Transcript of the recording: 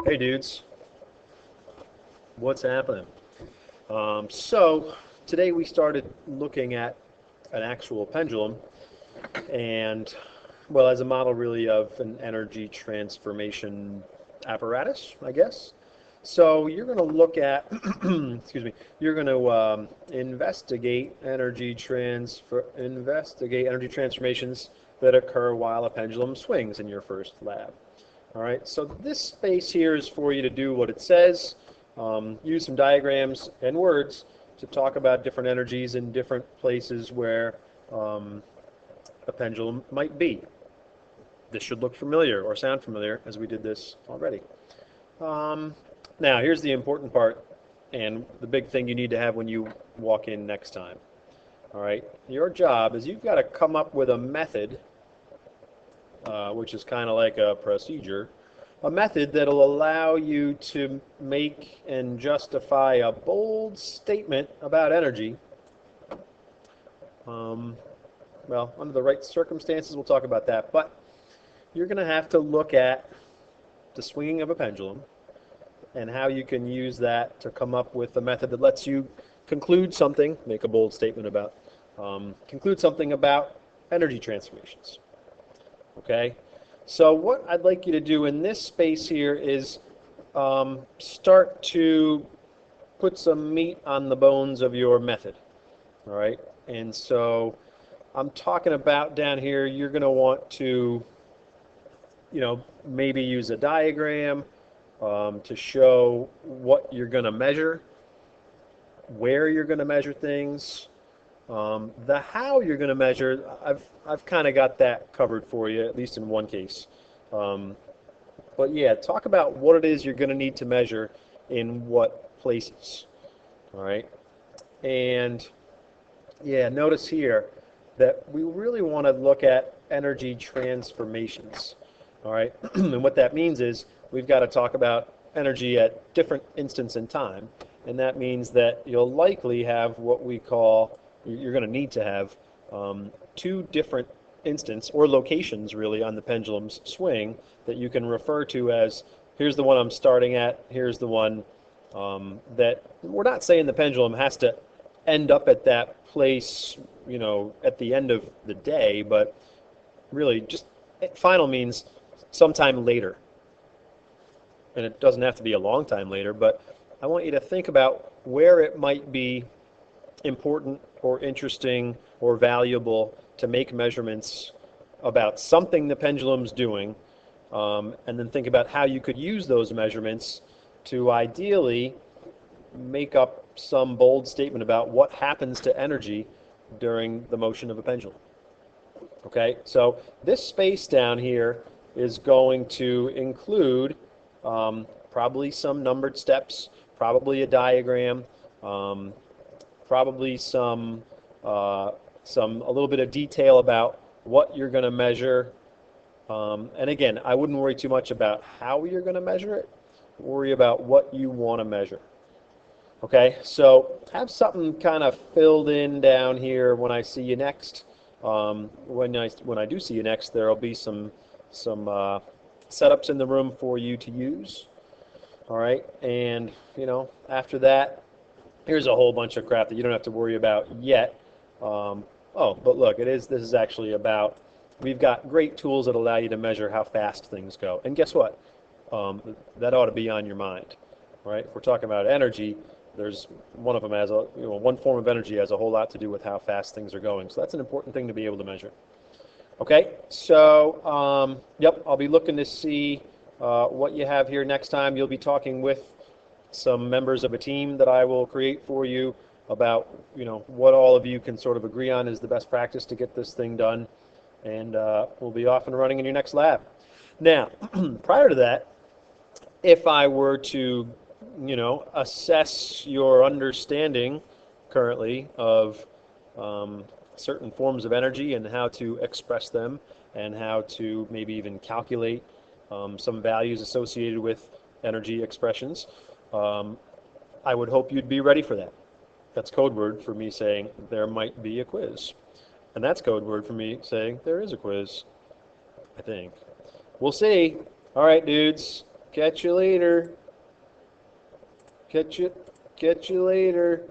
Hey dudes, what's happening? So today we started looking at an actual pendulum and, well, as a model really of an energy transformation apparatus, I guess. So you're going to look at, excuse me, you're going to investigate energy transformations that occur while a pendulum swings in your first lab. All right, so this space here is for you to do what it says, use some diagrams and words to talk about different energies in different places where um, a pendulum might be. This should look familiar or sound familiar as we did this already. Um, Now, here's the important part and the big thing you need to have when you walk in next time. All right, your job is you've got to come up with a method, which is kind of like a procedure, a method that'll allow you to make and justify a bold statement about energy. Um, well, under the right circumstances, we'll talk about that. But you're going to have to look at the swinging of a pendulum and how you can use that to come up with a method that lets you conclude something, make a bold statement about, conclude something about energy transformations. Okay? So what I'd like you to do in this space here is start to put some meat on the bones of your method. All right? And so I'm talking about down here, you're going to want to, maybe use a diagram to show what you're going to measure, where you're going to measure things, the how you're going to measure. I've kind of got that covered for you, at least in one case. But yeah, talk about what it is you're going to need to measure in what places. All right, and yeah, notice here that we really want to look at energy transformations. All right, and what that means is we've got to talk about energy at different instants in time, and that means that you'll likely have what we call, you're going to need to have two different instants or locations really on the pendulum's swing that you can refer to as, here's the one I'm starting at, here's the one that we're not saying the pendulum has to end up at that place, at the end of the day, but really just final means sometime later. And it doesn't have to be a long time later, but I want you to think about where it might be important or interesting or valuable to make measurements about something the pendulum's doing, and then think about how you could use those measurements to ideally make up some bold statement about what happens to energy during the motion of a pendulum. Okay, so this space down here is going to include probably some numbered steps, probably a diagram, probably a little bit of detail about what you're going to measure. And again, I wouldn't worry too much about how you're going to measure it. Worry about what you want to measure. Okay, so have something kind of filled in down here when I see you next. When I do see you next, there'll be some setups in the room for you to use. All right, and after that, here's a whole bunch of crap that you don't have to worry about yet. But look, this is actually about, we've got great tools that allow you to measure how fast things go. And guess what? That ought to be on your mind. All right, if we're talking about energy, there's one of them has one form of energy has a whole lot to do with how fast things are going. So that's an important thing to be able to measure. Okay, so yep, I'll be looking to see what you have here next time. You'll be talking with some members of a team that I will create for you about what all of you can sort of agree on is the best practice to get this thing done, and we'll be off and running in your next lab. Now, prior to that, if I were to assess your understanding currently of certain forms of energy and how to express them and how to maybe even calculate some values associated with energy expressions, I would hope you'd be ready for that. That's code word for me saying there might be a quiz. And that's code word for me saying there is a quiz, I think. We'll see. All right, dudes. Catch you later. Catch you later.